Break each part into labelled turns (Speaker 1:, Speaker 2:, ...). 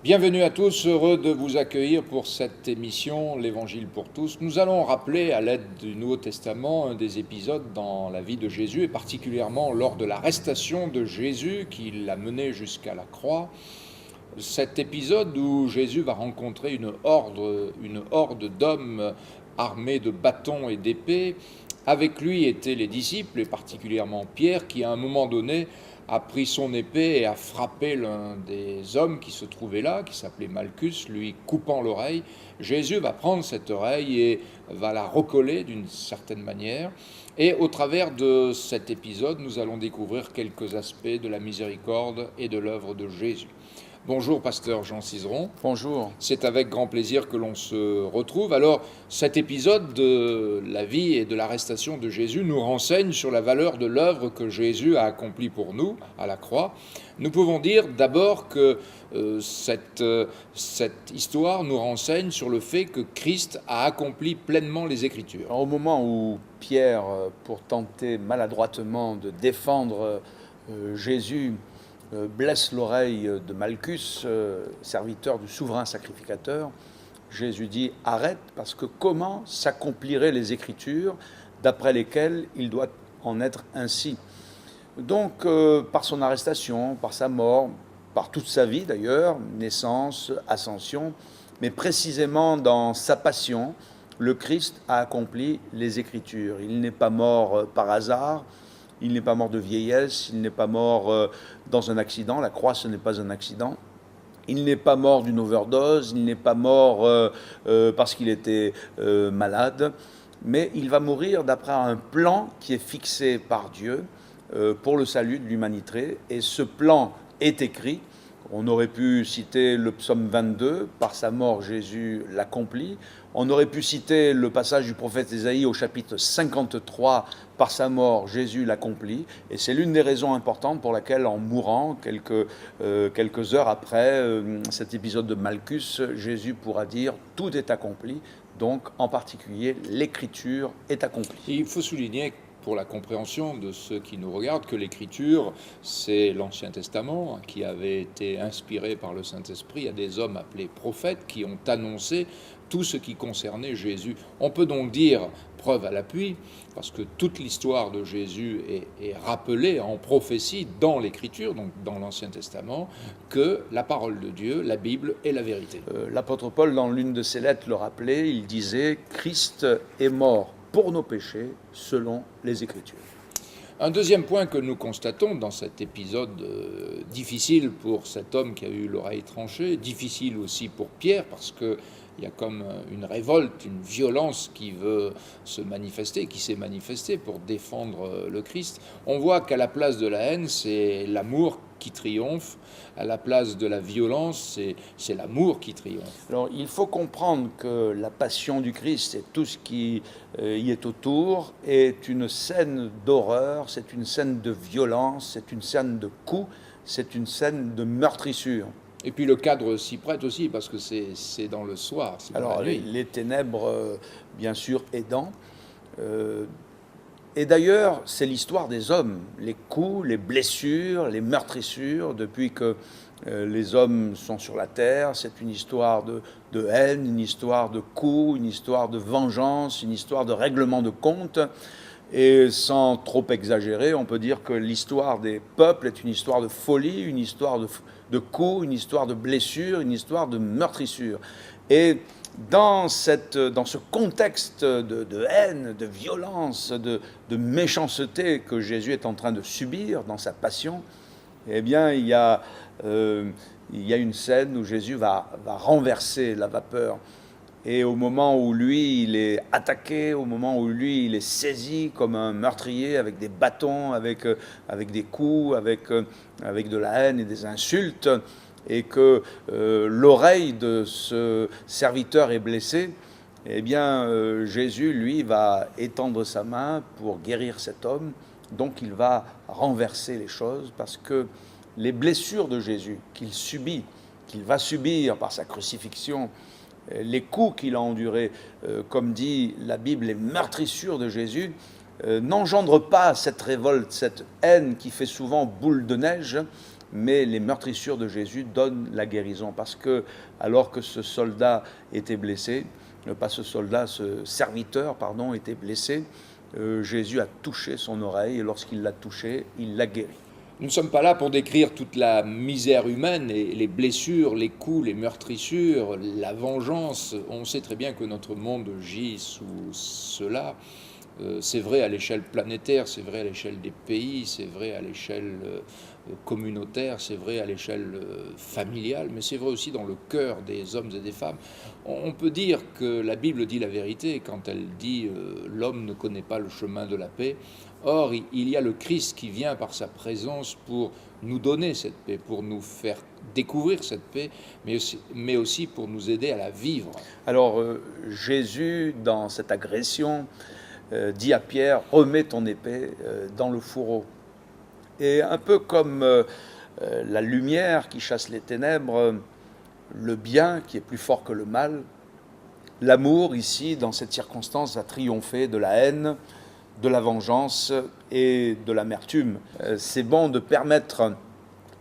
Speaker 1: Bienvenue à tous, heureux de vous accueillir pour cette émission, l'Évangile pour tous. Nous allons rappeler à l'aide du Nouveau Testament un des épisodes dans la vie de Jésus, et particulièrement lors de l'arrestation de Jésus qui l'a mené jusqu'à la croix. Cet épisode où Jésus va rencontrer une horde d'hommes armés de bâtons et d'épées. Avec lui étaient les disciples, et particulièrement Pierre, qui à un moment donné a pris son épée et a frappé l'un des hommes qui se trouvait là, qui s'appelait Malchus, lui coupant l'oreille. Jésus va prendre cette oreille et va la recoller d'une certaine manière. Et au travers de cet épisode, nous allons découvrir quelques aspects de la miséricorde et de l'œuvre de Jésus. Bonjour, pasteur Jean Cizeron.
Speaker 2: Bonjour.
Speaker 1: C'est avec grand plaisir que l'on se retrouve. Alors, cet épisode de la vie et de l'arrestation de Jésus nous renseigne sur la valeur de l'œuvre que Jésus a accomplie pour nous à la croix. Nous pouvons dire d'abord que cette histoire nous renseigne sur le fait que Christ a accompli pleinement les Écritures.
Speaker 2: Alors, au moment où Pierre, pour tenter maladroitement de défendre Jésus, blesse l'oreille de Malchus, serviteur du souverain sacrificateur, Jésus dit « Arrête, parce que comment s'accompliraient les Écritures d'après lesquelles il doit en être ainsi ?» Donc, par son arrestation, par sa mort, par toute sa vie d'ailleurs, naissance, ascension, mais précisément dans sa passion, le Christ a accompli les Écritures. Il n'est pas mort par hasard. Il n'est pas mort de vieillesse, il n'est pas mort dans un accident, la croix ce n'est pas un accident. Il n'est pas mort d'une overdose, il n'est pas mort parce qu'il était malade, mais il va mourir d'après un plan qui est fixé par Dieu pour le salut de l'humanité. Et ce plan est écrit. On aurait pu citer le psaume 22, par sa mort Jésus l'accomplit. On aurait pu citer le passage du prophète Ésaïe au chapitre 53, par sa mort Jésus l'accomplit. Et c'est l'une des raisons importantes pour laquelle, en mourant, quelques heures après cet épisode de Malchus, Jésus pourra dire « tout est accompli ». Donc, en particulier, l'Écriture est accomplie.
Speaker 1: Il faut souligner pour la compréhension de ceux qui nous regardent que l'Écriture, c'est l'Ancien Testament qui avait été inspiré par le Saint-Esprit. Il y a des hommes appelés prophètes qui ont annoncé tout ce qui concernait Jésus. On peut donc dire, preuve à l'appui, parce que toute l'histoire de Jésus est rappelée en prophétie dans l'Écriture, donc dans l'Ancien Testament, que la parole de Dieu, la Bible, est la vérité.
Speaker 2: L'apôtre Paul, dans l'une de ses lettres, le rappelait, il disait « Christ est mort pour nos péchés, selon les Écritures ».
Speaker 1: Un deuxième point que nous constatons dans cet épisode difficile pour cet homme qui a eu l'oreille tranchée, difficile aussi pour Pierre, parce qu'il y a comme une révolte, une violence qui veut se manifester, qui s'est manifestée pour défendre le Christ. On voit qu'à la place de la haine, c'est l'amour qui triomphe. À la place de la violence, c'est l'amour qui triomphe.
Speaker 2: Alors, il faut comprendre que la passion du Christ et tout ce qui y est autour est une scène d'horreur, c'est une scène de violence, c'est une scène de coups, c'est une scène de meurtrissure.
Speaker 1: Et puis le cadre s'y prête aussi, parce que c'est dans le soir.
Speaker 2: Alors, les ténèbres, bien sûr, aidant. Et d'ailleurs, c'est l'histoire des hommes, les coups, les blessures, les meurtrissures, depuis que les hommes sont sur la terre. C'est une histoire de haine, une histoire de coups, une histoire de vengeance, une histoire de règlement de compte. Et sans trop exagérer, on peut dire que l'histoire des peuples est une histoire de folie, une histoire de coups, une histoire de blessures, une histoire de meurtrissures. Et dans ce contexte de haine, de violence, de méchanceté que Jésus est en train de subir dans sa passion, eh bien, il y a une scène où Jésus va renverser la vapeur. Et au moment où lui, il est attaqué, au moment où lui, il est saisi comme un meurtrier avec des bâtons, avec des coups, avec de la haine et des insultes, et que l'oreille de ce serviteur est blessée, eh bien, Jésus, lui, va étendre sa main pour guérir cet homme. Donc, il va renverser les choses, parce que les blessures de Jésus qu'il subit, qu'il va subir par sa crucifixion, les coups qu'il a endurés, comme dit la Bible, les meurtrissures de Jésus, n'engendrent pas cette révolte, cette haine qui fait souvent boule de neige, mais les meurtrissures de Jésus donnent la guérison, parce que alors que ce soldat était blessé, pas ce soldat, ce serviteur, pardon, était blessé, Jésus a touché son oreille, et lorsqu'il l'a touché, il l'a guéri.
Speaker 1: Nous ne sommes pas là pour décrire toute la misère humaine, et les blessures, les coups, les meurtrissures, la vengeance. On sait très bien que notre monde gît sous cela. C'est vrai à l'échelle planétaire, c'est vrai à l'échelle des pays, c'est vrai à l'échelle communautaire, c'est vrai à l'échelle familiale, mais c'est vrai aussi dans le cœur des hommes et des femmes. On peut dire que la Bible dit la vérité quand elle dit l'homme ne connaît pas le chemin de la paix. Or, il y a le Christ qui vient par sa présence pour nous donner cette paix, pour nous faire découvrir cette paix, mais aussi pour nous aider à la vivre.
Speaker 2: Alors, Jésus, dans cette agression, dit à Pierre, remets ton épée dans le fourreau. Et un peu comme la lumière qui chasse les ténèbres, le bien qui est plus fort que le mal, l'amour ici, dans cette circonstance, a triomphé de la haine, de la vengeance et de l'amertume. C'est bon de permettre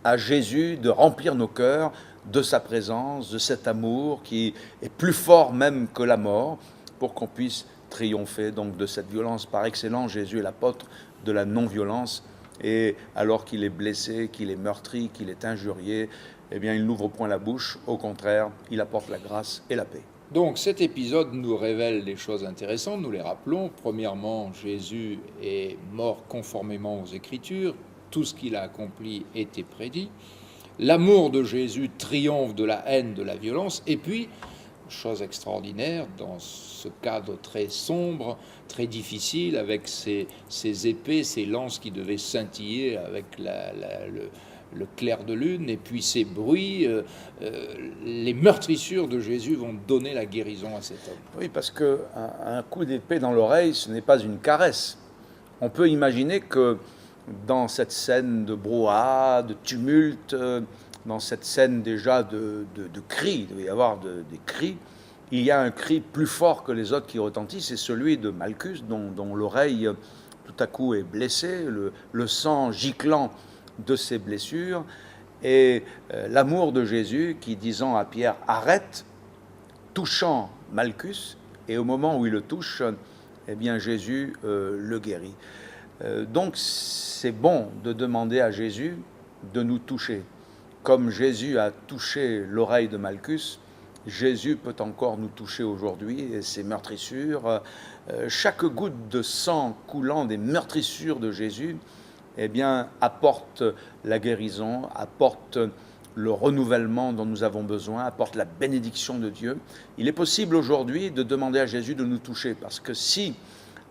Speaker 2: à Jésus de remplir nos cœurs de sa présence, de cet amour qui est plus fort même que la mort, pour qu'on puisse triompher donc de cette violence. Par excellence, Jésus est l'apôtre de la non-violence, et alors qu'il est blessé, qu'il est meurtri, qu'il est injurié, eh bien il n'ouvre point la bouche, au contraire, il apporte la grâce et la paix.
Speaker 1: Donc cet épisode nous révèle des choses intéressantes, nous les rappelons. Premièrement, Jésus est mort conformément aux Écritures, tout ce qu'il a accompli était prédit. L'amour de Jésus triomphe de la haine, de la violence, et puis, chose extraordinaire, dans ce cadre très sombre, très difficile, avec ces épées, ces lances qui devaient scintiller avec le clair de lune, et puis ces bruits, les meurtrissures de Jésus vont donner la guérison à cet homme.
Speaker 2: Oui, parce qu'un coup d'épée dans l'oreille, ce n'est pas une caresse. On peut imaginer que dans cette scène de brouhaha, de tumulte, dans cette scène déjà de cris, il doit y avoir des cris, il y a un cri plus fort que les autres qui retentissent, c'est celui de Malchus, dont l'oreille tout à coup est blessée, le sang giclant de ses blessures, et l'amour de Jésus qui, disant à Pierre « arrête », touchant Malchus, et au moment où il le touche, eh bien Jésus le guérit. Donc c'est bon de demander à Jésus de nous toucher. Comme Jésus a touché l'oreille de Malchus, Jésus peut encore nous toucher aujourd'hui, et ces meurtrissures, chaque goutte de sang coulant des meurtrissures de Jésus, eh bien, apporte la guérison, apporte le renouvellement dont nous avons besoin, apporte la bénédiction de Dieu. Il est possible aujourd'hui de demander à Jésus de nous toucher, parce que si,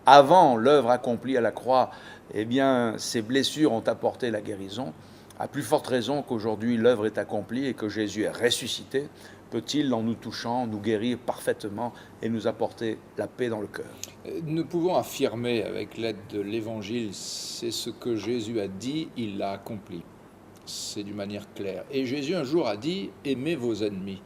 Speaker 2: avant l'œuvre accomplie à la croix, eh bien, ces blessures ont apporté la guérison, à plus forte raison qu'aujourd'hui l'œuvre est accomplie et que Jésus est ressuscité, peut-il, en nous touchant, nous guérir parfaitement et nous apporter la paix dans le cœur.
Speaker 1: Nous pouvons affirmer avec l'aide de l'Évangile, c'est ce que Jésus a dit, il l'a accompli. C'est d'une manière claire. Et Jésus un jour a dit, aimez vos ennemis.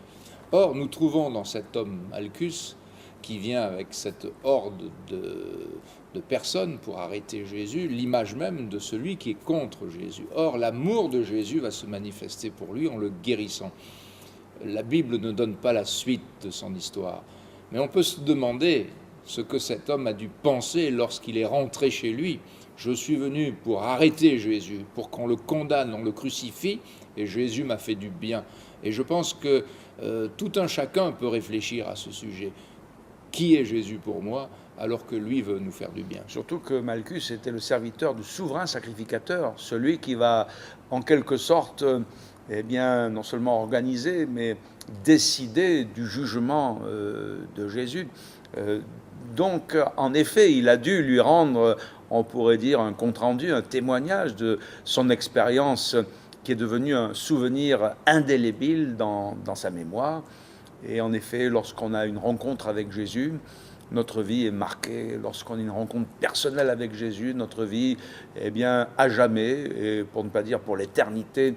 Speaker 1: Or, nous trouvons dans cet homme Malchus, qui vient avec cette horde de personnes pour arrêter Jésus, l'image même de celui qui est contre Jésus. Or, l'amour de Jésus va se manifester pour lui en le guérissant. La Bible ne donne pas la suite de son histoire, mais on peut se demander ce que cet homme a dû penser lorsqu'il est rentré chez lui. Je suis venu pour arrêter Jésus, pour qu'on le condamne, on le crucifie, et Jésus m'a fait du bien. Et je pense que tout un chacun peut réfléchir à ce sujet. Qui est Jésus pour moi, alors que lui veut nous faire du bien?
Speaker 2: Surtout que Malchus était le serviteur du souverain sacrificateur, celui qui va en quelque sorte, eh bien, non seulement organiser, mais décider du jugement de Jésus. Donc, en effet, il a dû lui rendre, on pourrait dire, un compte-rendu, un témoignage de son expérience qui est devenu un souvenir indélébile dans sa mémoire. Et en effet, lorsqu'on a une rencontre avec Jésus, notre vie est marquée. Lorsqu'on a une rencontre personnelle avec Jésus, notre vie, eh bien, à jamais, et pour ne pas dire pour l'éternité,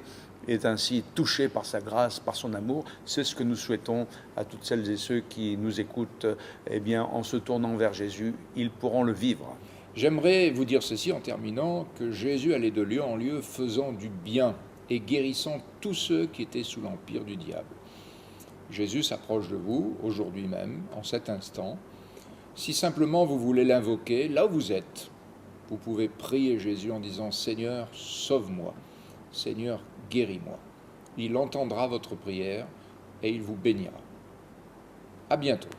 Speaker 2: est ainsi touchée par sa grâce, par son amour. C'est ce que nous souhaitons à toutes celles et ceux qui nous écoutent. Eh bien, en se tournant vers Jésus, ils pourront le vivre.
Speaker 1: J'aimerais vous dire ceci en terminant, que Jésus allait de lieu en lieu faisant du bien. et guérissant tous ceux qui étaient sous l'empire du diable. Jésus s'approche de vous aujourd'hui même, en cet instant. Si simplement vous voulez l'invoquer, là où vous êtes, vous pouvez prier Jésus en disant « Seigneur, sauve-moi. Seigneur, guéris-moi. » Il entendra votre prière et il vous bénira. À bientôt.